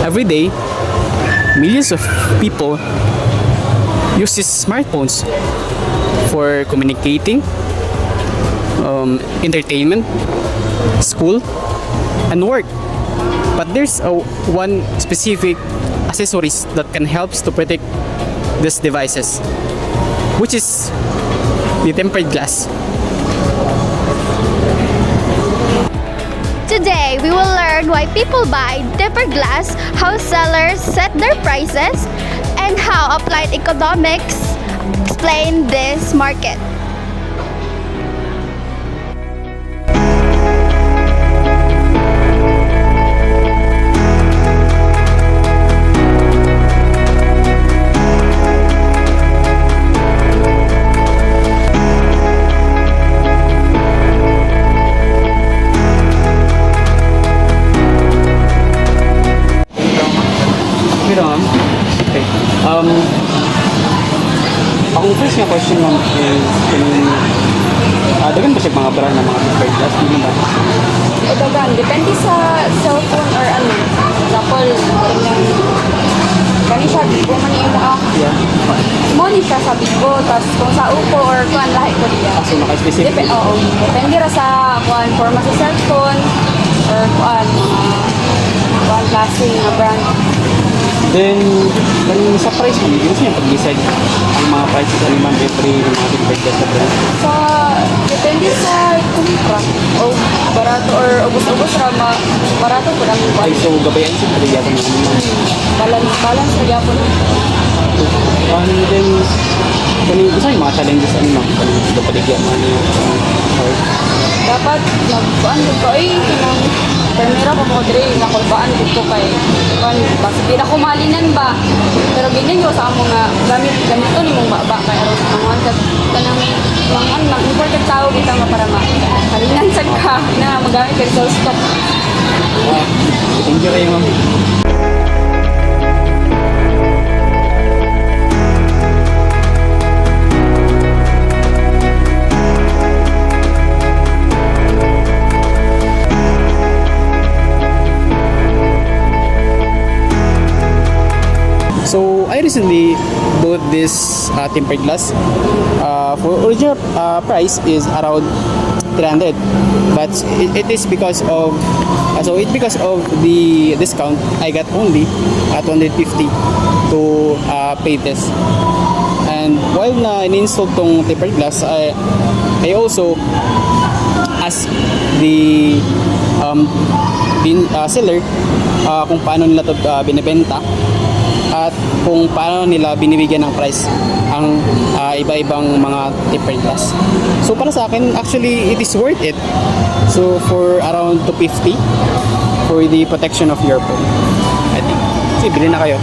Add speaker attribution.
Speaker 1: Every day, millions of people use these smartphones for communicating, entertainment, school, and work. But there's one specific accessories that can help to protect these devices, which is the tempered glass.
Speaker 2: Today, we will learn why people buy tempered glass, how sellers set their prices, and how applied economics explain this market.
Speaker 1: Okay. Akong first nga question ma'am is dagan ba siya mga brand ng mga tempered glass? Hindi ba?
Speaker 3: Dagan, depende sa cellphone or ano. Example, kani siya, Bigo man yung mga.
Speaker 1: Yeah.
Speaker 3: Mo ni siya sa Bigo, tapos kung sa Upo or kuan lahi ko diya.
Speaker 1: So naka-specific?
Speaker 3: Oo, depende ra sa kuan, forma sa cellphone or kuan, kuan klase nga brand.
Speaker 1: Then, sa price mo, yun siya pag-decide ang mga prices ano man every ng mga tempered glass na brand.
Speaker 3: Sa, depende sa kumpra. O barato or ubos-ubos ra, barato po lang
Speaker 1: Ay, so gabayan siya paligyan ng mga
Speaker 3: balance na yapon.
Speaker 1: and then, isa yung mga challenges ano ma'am, sa paligyan mo ano yung
Speaker 3: Dapat magkuan ko ay kinang permira ko mo dire nakulbaan dito kay kuan basta di na kumalinan ba pero ganyan yo sa amo nga gamito ni mong baba kay aron manguan ka kanang manguan lang important tao kita nga para makalinan sad ka na magamit kay sa stock.
Speaker 1: Thank you kayo ma'am. So I recently bought this tempered glass. For original price is around 300, but it is because of the discount I got only at 150 to pay this. And while na in-install tong tempered glass, I also asked the seller kung paano nila to binibenta at kung paano nila binibigyan ng price ang iba-ibang mga tempered glass. So para sa akin, actually it is worth it. So for around 250 for the protection of your phone, I think. Sige, bilhin na kayo.